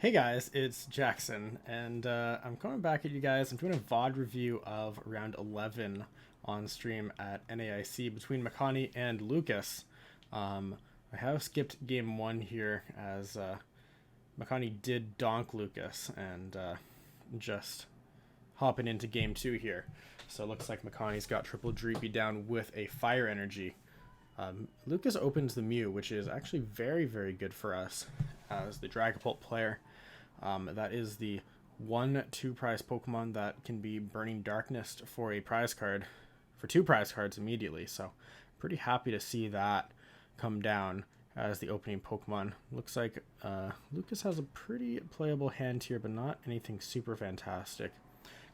Hey guys, it's Jackson, and I'm coming back at you guys. I'm doing a VOD review of round 11 on stream at NAIC between McConey and Lucas. I have skipped game 1 here as McConey did donk Lucas, and just hopping into game 2 here. So it looks like McConey's got triple Dreepy down with a fire energy. Lucas opens the Mew, which is actually very, very good for us as the Dragapult player. That is the 1/2 prize Pokemon that can be Burning Darkness for a prize card, for 2 prize cards immediately. So pretty happy to see that come down as the opening Pokemon. Looks like Lucas has a pretty playable hand here, but not anything super fantastic.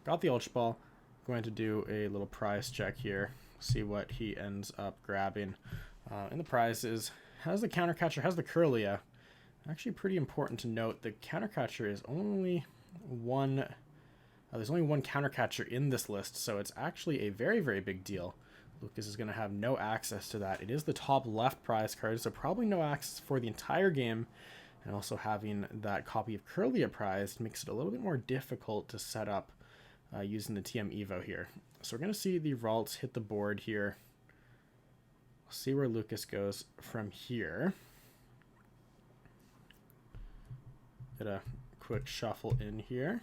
Got the Ultra Ball. Going to do a little prize check here, see what he ends up grabbing. In the prizes, has the Counter Catcher, has the Curlia. Actually pretty important to note, the Counter Catcher is only one, there's only one Counter Catcher in this list, so it's actually a very, very big deal. Lucas is going to have no access to that. It is the top left prize card, so probably no access for the entire game, and also having that copy of Curlia prized makes it a little bit more difficult to set up using the TM Evo here. So we're going to see the Ralts hit the board here. We'll see where Lucas goes from here. Get a quick shuffle in here.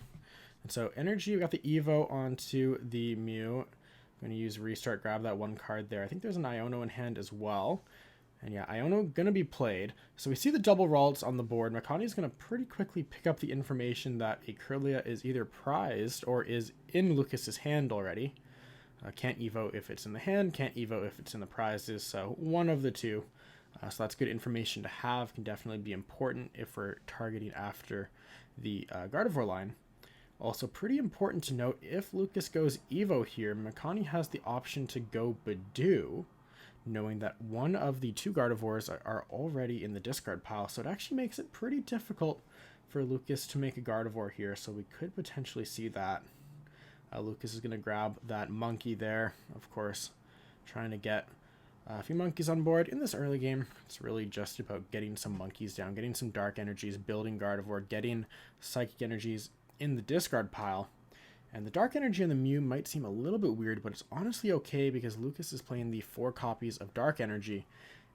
And so energy, we got the Evo onto the Mew. I'm going to use restart, grab that one card there. I think there's an Iono in hand as well. And yeah, Iono going to be played. So we see the double Ralts on the board. McConey's going to pretty quickly pick up the information that a Curlia is either prized or is in Lucas's hand already. Can't Evo if it's in the hand, can't Evo if it's in the prizes. So one of the two. So that's good information to have. Can definitely be important if we're targeting after the Gardevoir line. Also pretty important to note, if Lucas goes Evo here, McConey has the option to go Badoo, knowing that one of the 2 Gardevoirs are already in the discard pile. So it actually makes it pretty difficult for Lucas to make a Gardevoir here. So we could potentially see that. Lucas is going to grab that monkey there, of course, trying to get a few monkeys on board. In this early game, it's really just about getting some monkeys down, getting some dark energies, building Gardevoir, getting psychic energies in the discard pile. And the dark energy on the Mew might seem a little bit weird, but it's honestly okay because Lucas is playing the 4 copies of dark energy.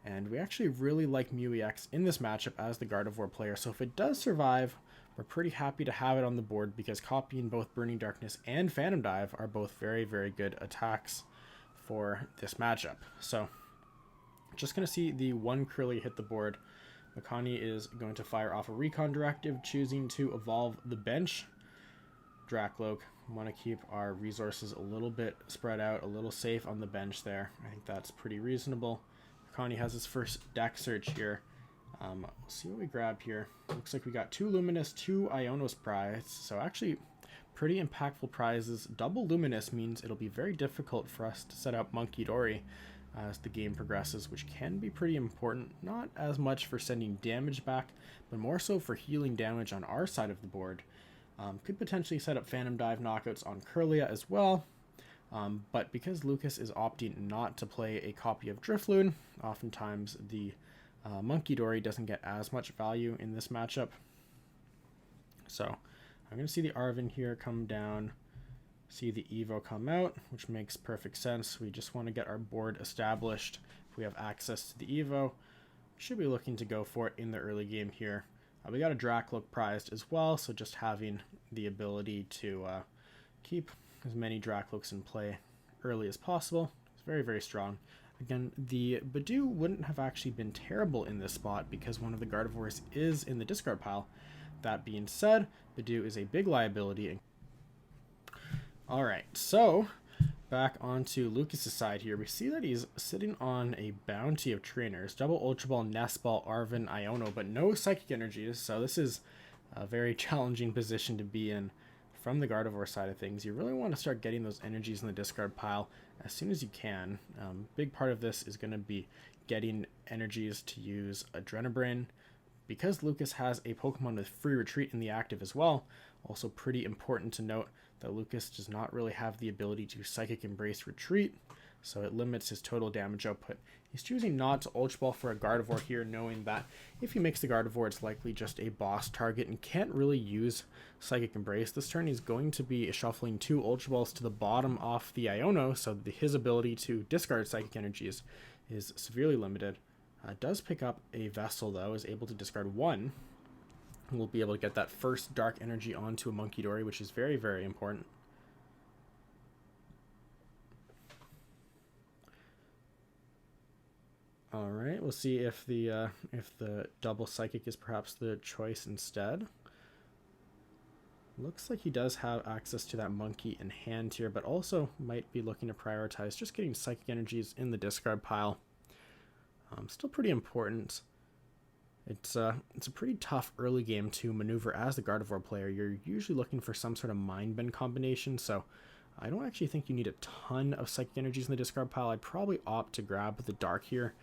And we actually really like Mew EX in this matchup as the Gardevoir player. So if it does survive, we're pretty happy to have it on the board because copying both Burning Darkness and Phantom Dive are both very, very good attacks for this matchup. So just going to see the one Curly hit the board. McConey is going to fire off a Recon Directive, choosing to evolve the bench. Dracloak, want to keep our resources a little bit spread out, a little safe on the bench there. I think that's pretty reasonable. McConey has his first deck search here. We'll see what we grab here. Looks like we got 2 Luminous, 2 Ionos prize. So actually pretty impactful prizes. Double Luminous means it'll be very difficult for us to set up Monkey Dory as the game progresses, which can be pretty important. Not as much for sending damage back, but more so for healing damage on our side of the board. Could potentially set up Phantom Dive knockouts on Curlia as well. But because Lucas is opting not to play a copy of Drifloon, oftentimes the Monkey Dory doesn't get as much value in this matchup. So I'm going to see the Arven here come down, see the Evo come out, which makes perfect sense. We just want to get our board established. If we have access to the Evo, we should be looking to go for it in the early game here. We got a Dracloak prized as well, so just having the ability to keep as many Dracloaks in play early as possible is very, very strong. Again, the Badoo wouldn't have actually been terrible in this spot because one of the Gardevoirs is in the discard pile. That being said, Badoo is a big liability. Alright, so back onto Lucas's side here. We see that he's sitting on a bounty of trainers. Double Ultra Ball, Nest Ball, Arven, Iono, but no Psychic Energies. So this is a very challenging position to be in from the Gardevoir side of things. You really want to start getting those energies in the discard pile as soon as you can. Big part of this is going to be getting energies to use Adrenabrain. Because Lucas has a Pokemon with free retreat in the active as well, also pretty important to note that Lucas does not really have the ability to Psychic Embrace retreat. so it limits his total damage output. He's choosing not to Ultra Ball for a Gardevoir here, knowing that if he makes the Gardevoir, it's likely just a boss target and can't really use Psychic Embrace this turn. He's going to be shuffling 2 Ultra Balls to the bottom off the Iono, so his ability to discard Psychic Energies is severely limited. Does pick up a Vessel, though, is able to discard 1. We'll be able to get that first Dark Energy onto a Munkidori, which is very, very important. All right, we'll see if the double Psychic is perhaps the choice instead. Looks like he does have access to that Monkey in hand here, but also might be looking to prioritize just getting Psychic Energies in the discard pile. Still pretty important. It's a pretty tough early game to maneuver as the Gardevoir player. You're usually looking for some sort of Mind Bend combination, so I don't actually think you need a ton of Psychic Energies in the discard pile. I'd probably opt to grab the Dark here.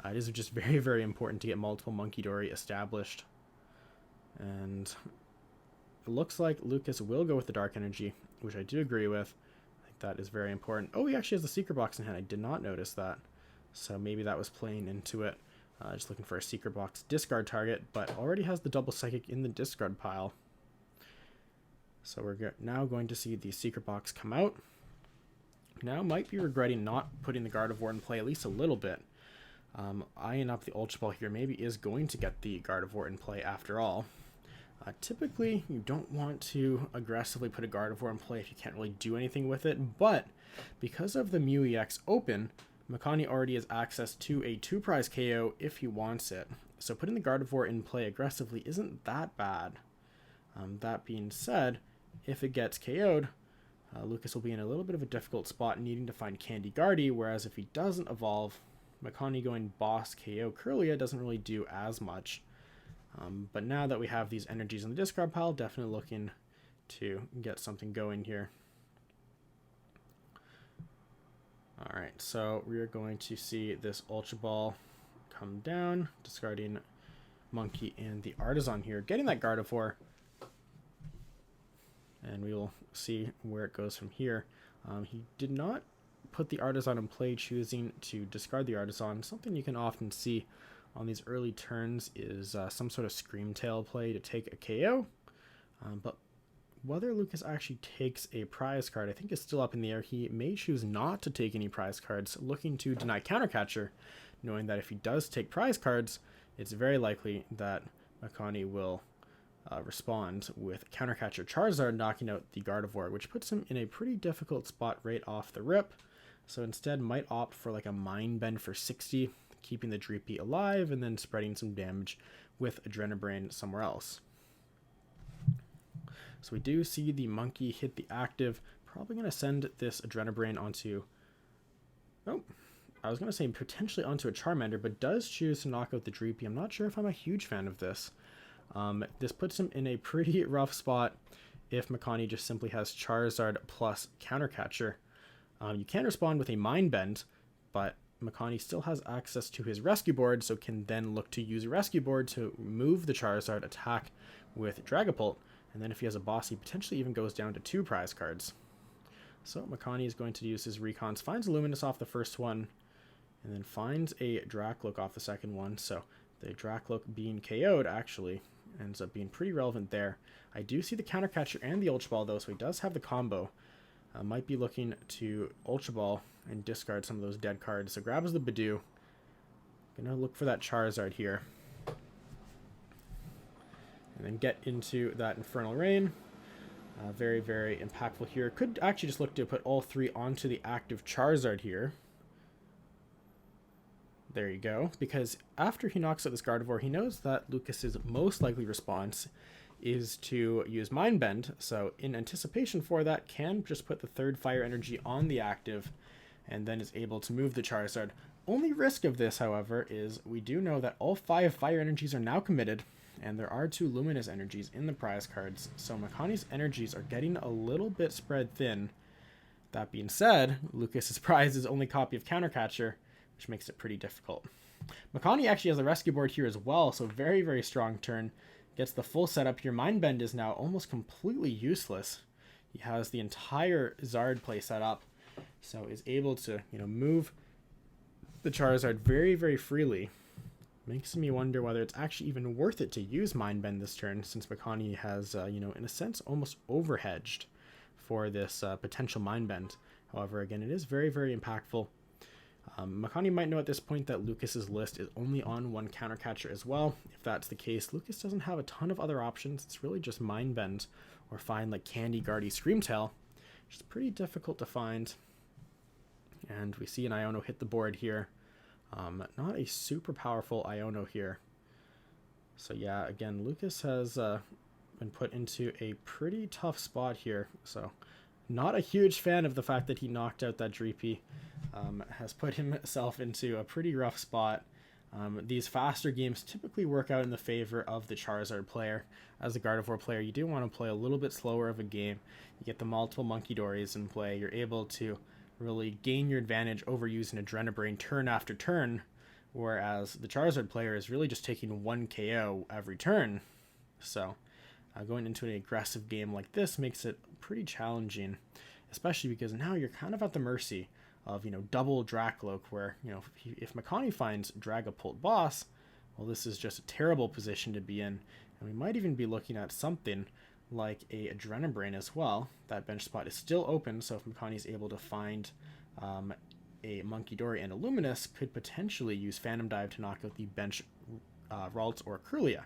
It is just very, very important to get multiple Munkidori established. And it looks like Lucas will go with the Dark Energy, which I do agree with. I think that is very important. Oh, he actually has the Secret Box in hand. I did not notice that. So maybe that was playing into it. Just looking for a Secret Box discard target, but already has the double Psychic in the discard pile. So we're now going to see the Secret Box come out. Now might be regretting not putting the Gardevoir in play at least a little bit. Eyeing up the Ultra Ball here maybe is going to get the Gardevoir in play after all. Typically, you don't want to aggressively put a Gardevoir in play if you can't really do anything with it, but because of the Mew EX open, McConey already has access to a 2-prize KO if he wants it. So putting the Gardevoir in play aggressively isn't that bad. That being said, if it gets KO'd, Lucas will be in a little bit of a difficult spot needing to find Candy Guardy, whereas if he doesn't evolve, McConey going boss KO Kirlia doesn't really do as much. But now that we have these energies in the discard pile, definitely looking to get something going here. Alright, so we are going to see this Ultra Ball come down, discarding Monkey and the Artisan here, getting that Gardevoir. And we will see where it goes from here. He did not put the Artisan in play, choosing to discard the Artisan. Something you can often see on these early turns is some sort of Scream Tail play to take a KO. But whether Lucas actually takes a prize card, I think is still up in the air. He may choose not to take any prize cards, looking to deny Countercatcher, knowing that if he does take prize cards, it's very likely that McConey will respond with Countercatcher Charizard, knocking out the Gardevoir, which puts him in a pretty difficult spot right off the rip. So instead might opt for like a Mind Bend for 60, keeping the Dreepy alive and then spreading some damage with Adrenabrain somewhere else. So we do see the Monkey hit the active. Probably going to send this Adrenabrain onto... Oh, I was going to say potentially onto a Charmander, but does choose to knock out the Dreepy. I'm not sure if I'm a huge fan of this. This puts him in a pretty rough spot if McConey just simply has Charizard plus Countercatcher. You can respond with a Mind Bend, but McConey still has access to his Rescue Board, so can then look to use Rescue Board to move the Charizard attack with Dragapult. And then if he has a boss, he potentially even goes down to 2 prize cards. So McConey is going to use his Recons, finds a Luminous off the first one, and then finds a Dracloak off the second one. So the Dracloak being KO'd actually ends up being pretty relevant there. I do see the Countercatcher and the Ultra Ball though, so he does have the combo. Might be looking to Ultra Ball and discard some of those dead cards. So grabs the Bidoof. Gonna look for that Charizard here. And then get into that Infernal Rain. Very, very impactful here. Could actually just look to put all 3 onto the active Charizard here. There you go. Because after he knocks out this Gardevoir, he knows that Lucas's most likely response is to use Mind Bend. So in anticipation for that, can just put the 3rd Fire Energy on the active and then is able to move the Charizard. Only risk of this, however, is we do know that all 5 Fire Energies are now committed, and there are 2 Luminous Energies in the prize cards, so McConey's energies are getting a little bit spread thin. That being said, Lucas's prize is only copy of Countercatcher, which makes it pretty difficult. McConey actually has a Rescue Board here as well, so very, very strong turn. Gets the full setup here. Mind Bend is now almost completely useless. He has the entire Zard play set up, So is able to, move the Charizard very, very freely. Makes me wonder whether it's actually even worth it to use Mind Bend this turn, since McConey has, in a sense, almost overhedged for this potential Mind Bend. However, again, it is very, very impactful. McConey might know at this point that Lucas's list is only on one counter catcher as well. If that's the case, Lucas doesn't have a ton of other options. It's really just Mind Bend or find like Candy, Guardy, Screamtail, which is pretty difficult to find. And we see an Iono hit the board here. Not a super powerful Iono here. So yeah, again, Lucas has been put into a pretty tough spot here. So not a huge fan of the fact that he knocked out that Dreepy. Has put himself into a pretty rough spot. These faster games typically work out in the favor of the Charizard player. As a Gardevoir player, you do want to play a little bit slower of a game. You get the multiple Monkey Dories in play. You're able to really gain your advantage over using Adrenabrain turn after turn, whereas the Charizard player is really just taking one KO every turn. So going into an aggressive game like this makes it pretty challenging, especially because now you're kind of at the mercy of, double Dracloak, where, if McConey finds Dragapult Boss, well, this is just a terrible position to be in. And we might even be looking at something like a Adrenabrain as well. That bench spot is still open, so if McConey's able to find a Monkey Dory and a Luminous, could potentially use Phantom Dive to knock out the bench Ralts or Kirlia.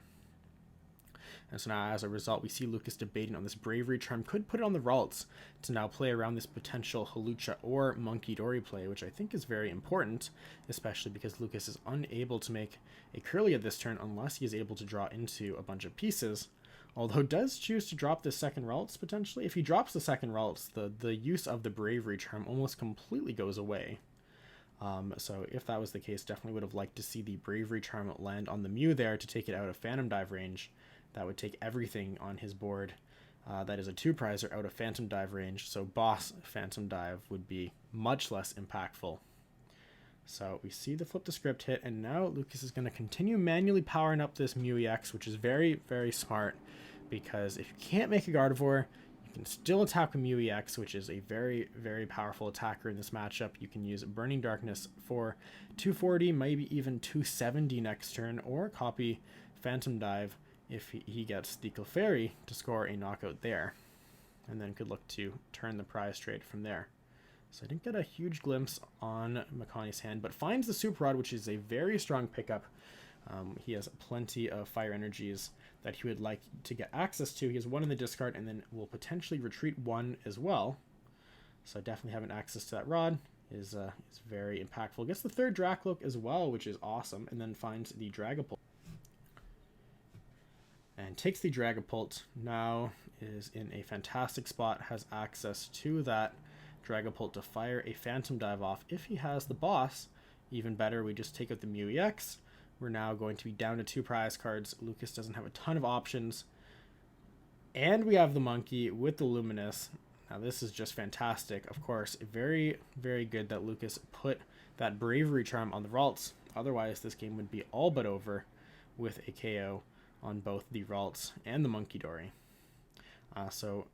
And so now, as a result, we see Lucas debating on this Bravery Charm. Could put it on the Ralts to now play around this potential Hawlucha or Monkey Dory play, which I think is very important, especially because Lucas is unable to make a Kirlia this turn unless he is able to draw into a bunch of pieces. Although does choose to drop the second Ralts potentially. If he drops the second Ralts, the use of the Bravery Charm almost completely goes away. So if that was the case, definitely would have liked to see the Bravery Charm land on the Mew there to take it out of Phantom Dive range. That would take everything on his board that is a 2-prizer out of Phantom Dive range, so Boss Phantom Dive would be much less impactful. So we see the Flip the Script hit, and now Lucas is going to continue manually powering up this Mew EX, which is very, very smart, because if you can't make a Gardevoir, you can still attack a Mew EX, which is a very, very powerful attacker in this matchup. You can use Burning Darkness for 240, maybe even 270 next turn, or copy Phantom Dive if he gets the Clefairy to score a knockout there, and then could look to turn the prize trade from there. So I didn't get a huge glimpse on McConey's hand, but finds the Super Rod, which is a very strong pickup. He has plenty of fire energies that he would like to get access to. He has one in the discard and then will potentially retreat one as well. So definitely having access to that rod is very impactful. Gets the third Dracloak as well, which is awesome, and then finds the Dragapult. And takes the Dragapult, now is in a fantastic spot, has access to that Dragapult to fire a Phantom Dive off. If he has the Boss, even better, we just take out the Mew EX. We're now going to be down to 2 prize cards. Lucas doesn't have a ton of options. And we have the Monkey with the Luminous. Now this is just fantastic. Of course, very, very good that Lucas put that Bravery Charm on the Ralts. Otherwise, this game would be all but over with a KO on both the Ralts and the Monkey Dory. So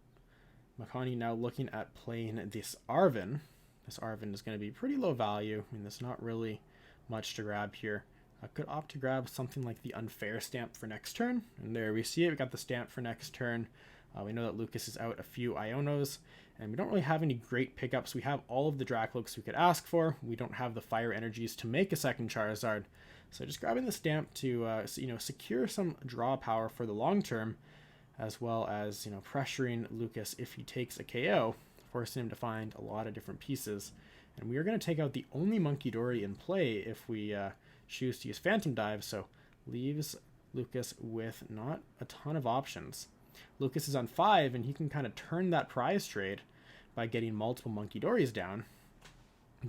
McConey now looking at playing this Arven. This Arven is going to be pretty low value. I mean, there's not really much to grab here. Could opt to grab something like the Unfair stamp for next turn. And there we see it. We got the stamp for next turn. We know that Lucas is out a few Ionos, and we don't really have any great pickups. We have all of the Dracloaks we could ask for. We don't have the fire energies to make a second Charizard. So just grabbing the stamp to secure some draw power for the long term, as well as pressuring Lucas if he takes a KO, forcing him to find a lot of different pieces. And we are going to take out the only Monkey Dory in play if we choose to use Phantom Dive, so leaves Lucas with not a ton of options. Lucas is on 5, and he can kind of turn that prize trade by getting multiple Monkey Dories down.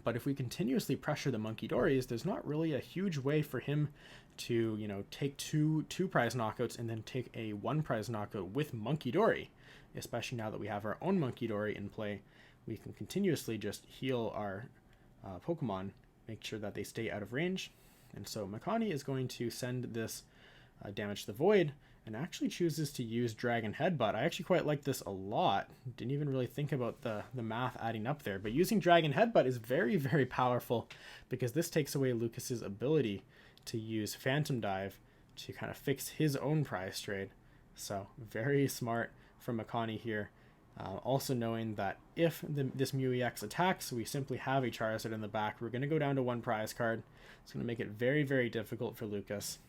But if we continuously pressure the Monkey Dories, there's not really a huge way for him to, take two prize knockouts and then take a 1 prize knockout with Monkey Dory. Especially now that we have our own Monkey Dory in play, we can continuously just heal our Pokemon, make sure that they stay out of range. And so McConey is going to send this Damage to the Void and actually chooses to use Dragon Headbutt. I actually quite like this a lot. Didn't even really think about the math adding up there, but using Dragon Headbutt is very, very powerful because this takes away Lucas's ability to use Phantom Dive to kind of fix his own prize trade. So very smart from McConey here. Also knowing that if this Mew EX attacks, we simply have a Charizard in the back. We're going to go down to 1 prize card. It's going to make it very, very difficult for Lucas.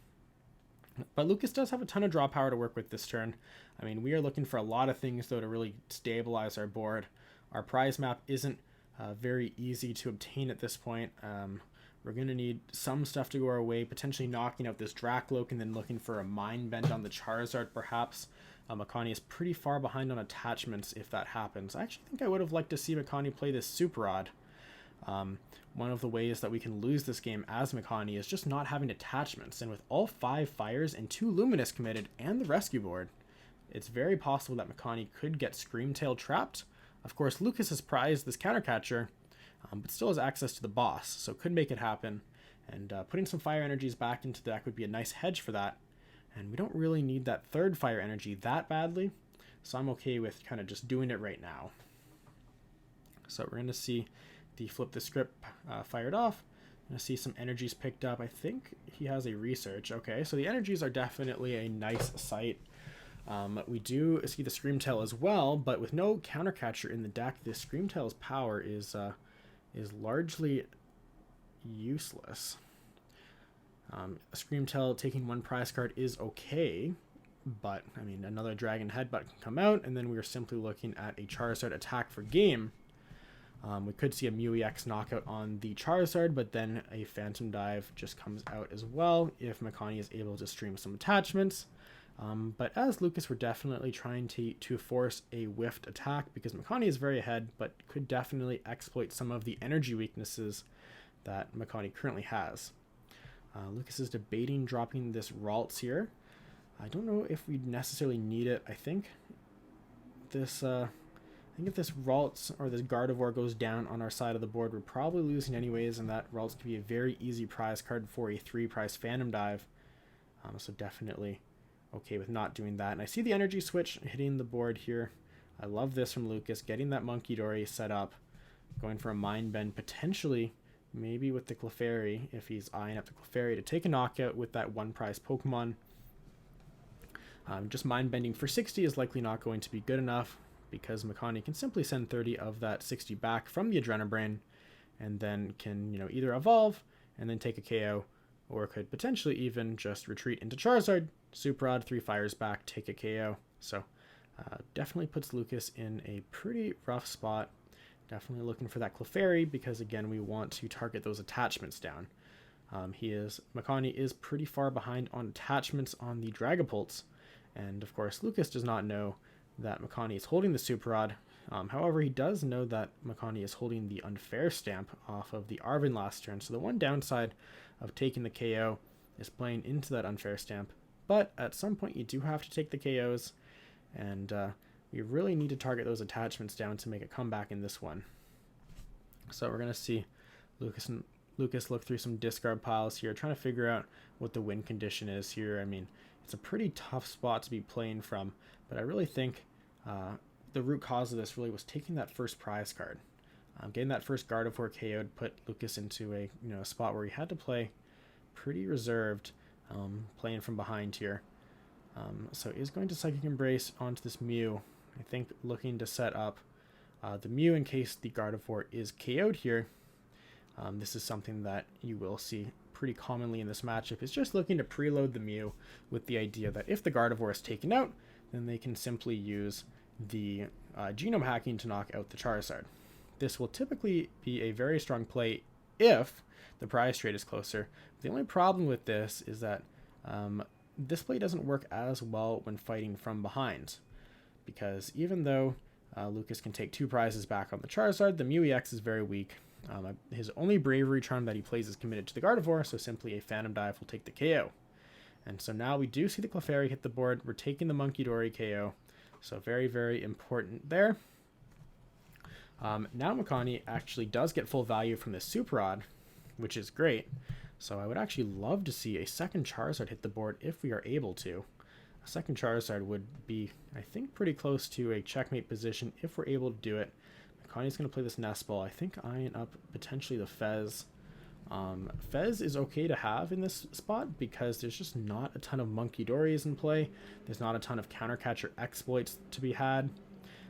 But Lucas does have a ton of draw power to work with this turn. I mean, we are looking for a lot of things, though, to really stabilize our board. Our prize map isn't very easy to obtain at this point. We're going to need some stuff to go our way, potentially knocking out this Dracloak and then looking for a Mind Bend on the Charizard, perhaps. McConey is pretty far behind on attachments if that happens. I actually think I would have liked to see McConey play this Super Rod. One of the ways that we can lose this game as McConey is just not having attachments, and with all 5 fires and 2 Luminous committed and the rescue board, it's very possible that McConey could get Screamtail trapped. Of course, Lucas has prized this counter catcher, but still has access to the boss, so could make it happen, and putting some fire energies back into the deck would be a nice hedge for that, and we don't really need that 3rd fire energy that badly, so I'm okay with kind of just doing it right now. So we're going to see the Flip the Script fired off. I'm going to see some energies picked up. I think he has a research. Okay, so the energies are definitely a nice sight. We do see the Screamtail as well, but with no counter catcher in the deck, this Screamtail's power is largely useless. Screamtail taking 1 prize card is okay, but I mean, another Dragon Headbutt can come out, and then we're simply looking at a Charizard attack for game. We could see a Mew EX knockout on the Charizard, but then a Phantom Dive just comes out as well if McConey is able to stream some attachments. But as Lucas, we're definitely trying to force a whiffed attack because McConey is very ahead, but could definitely exploit some of the energy weaknesses that McConey currently has. Lucas is debating dropping this Ralts here. I don't know if we necessarily need it. I think if this Ralts or this Gardevoir goes down on our side of the board, we're probably losing anyways, and that Ralts could be a very easy prize card for a 3-prize Phantom Dive. So definitely okay with not doing that. And I see the energy switch hitting the board here. I love this from Lucas, getting that Monkey Dory set up, going for a Mind Bend, potentially maybe with the Clefairy, if he's eyeing up the Clefairy to take a knockout with that 1-prize Pokemon. Just Mind Bending for 60 is likely not going to be good enough, because McConey can simply send 30 of that 60 back from the Adrenabrain, and then can, either evolve and then take a KO, or could potentially even just retreat into Charizard, Super Rod, 3 fires back, take a KO. So definitely puts Lucas in a pretty rough spot. Definitely looking for that Clefairy, because again, we want to target those attachments down. McConey is pretty far behind on attachments on the Dragapults, and of course Lucas does not know that McConey is holding the Super Rod. However, he does know that McConey is holding the Unfair Stamp off of the Arven last turn, so the one downside of taking the KO is playing into that Unfair Stamp, but at some point you do have to take the KOs, and we really need to target those attachments down to make a comeback in this one. So we're going to see Lucas look through some discard piles here, trying to figure out what the win condition is here. I mean, it's a pretty tough spot to be playing from, but I really think the root cause of this really was taking that first prize card. Getting that first Gardevoir KO'd put Lucas into a spot where he had to play pretty reserved, playing from behind here. So he's going to Psychic Embrace onto this Mew. I think looking to set up the Mew in case the Gardevoir is KO'd here. This is something that you will see pretty commonly in this matchup, is just looking to preload the Mew with the idea that if the Gardevoir is taken out, then they can simply use the genome hacking to knock out the Charizard. This will typically be a very strong play if the prize trade is closer. The only problem with this is that this play doesn't work as well when fighting from behind, because even though Lucas can take 2 prizes back on the Charizard, the Mew EX is very weak. His only Bravery Charm that he plays is committed to the Gardevoir, so simply a Phantom Dive will take the KO. And so now we do see the Clefairy hit the board. We're taking the Monkey Dory KO, so very, very important there. Now McConey actually does get full value from this Super Rod, which is great. So I would actually love to see a second Charizard hit the board if we are able to. A second Charizard would be, I think, pretty close to a checkmate position if we're able to do it. McConey's going to play this Nest Ball. I think eyeing up potentially the Fez. Fez is okay to have in this spot because there's just not a ton of Monkey Dories in play. There's not a ton of counter catcher exploits to be had.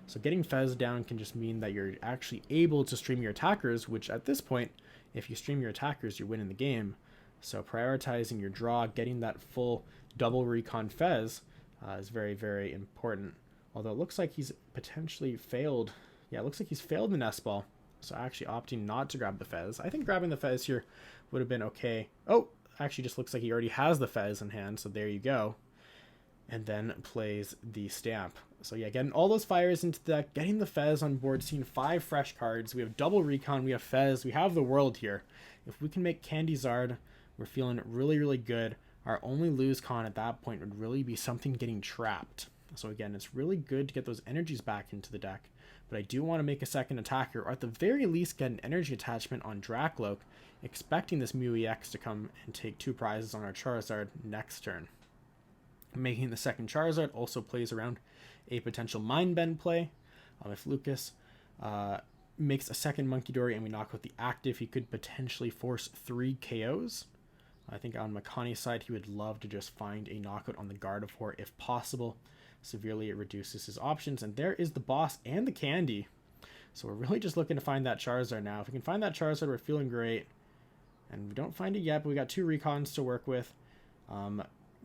So getting Fez down can just mean that you're actually able to stream your attackers, which at this point, if you stream your attackers, you're winning the game. So prioritizing your draw, getting that full double recon Fez is very, very important. Although it looks like he's potentially failed. Yeah, it looks like he's failed the Nest Ball. So actually opting not to grab the Fez. I think grabbing the Fez here would have been okay. Oh, actually just looks like he already has the Fez in hand. So there you go. And then plays the Stamp. So yeah, getting all those fires into the deck, getting the Fez on board, seeing 5 fresh cards. We have double recon, we have Fez, we have the world here. If we can make Charizard, we're feeling really, really good. Our only lose con at that point would really be something getting trapped. So again, it's really good to get those energies back into the deck. But I do want to make a second attacker, or at the very least get an energy attachment on Dracloak, expecting this Mew EX to come and take 2 prizes on our Charizard next turn. Making the second Charizard also plays around a potential Mind Bend play. If Lucas makes a second Monkey Dory and we knock out the active, he could potentially force 3 KOs. I think on McConey's side, he would love to just find a knockout on the Gardevoir if possible. Severely it reduces his options. And there is the boss and the candy. So we're really just looking to find that Charizard now. If we can find that Charizard, we're feeling great. And we don't find it yet, but we got 2 recons to work with.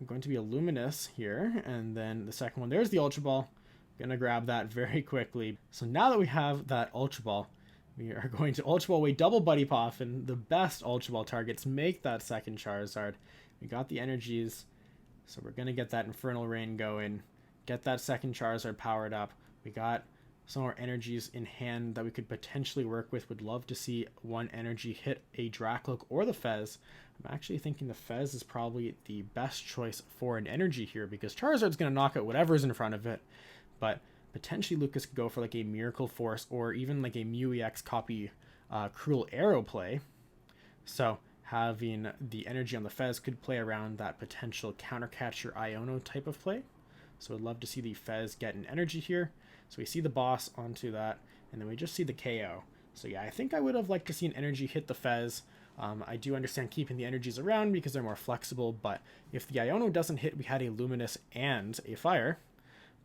Going to be a Luminous here, and then the second one, there's the Ultra Ball. Gonna grab that very quickly. So now that we have that Ultra Ball, we are going to Ultra Ball away double Buddy Poffin, the best Ultra Ball targets, make that second Charizard. We got the energies, so we're gonna get that Infernal Rain going, get that second Charizard powered up. We got some more energies in hand that we could potentially work with. Would love to see one energy hit a Dracloak or the Fez. I'm actually thinking the Fez is probably the best choice for an energy here because Charizard's going to knock out whatever's in front of it. But potentially Lucas could go for like a Miracle Force or even like a Mew EX copy Cruel Arrow play. So having the energy on the Fez could play around that potential Counter Catcher Iono type of play. So I'd love to see the Fez get an energy here. So we see the boss onto that, and then we just see the KO. So yeah, I think I would have liked to see an energy hit the Fez. I do understand keeping the energies around because they're more flexible, but if the Iono doesn't hit, we had a Luminous and a Fire.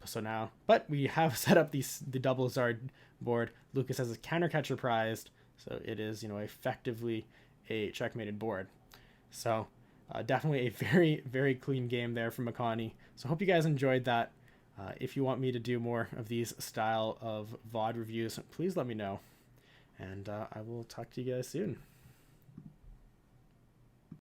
So now, but we have set up the double Zard board. Lucas has a counter catcher prized, so it is, effectively a checkmated board. So definitely a very, very clean game there from McConey. So hope you guys enjoyed that. If you want me to do more of these style of VOD reviews, please let me know. And I will talk to you guys soon.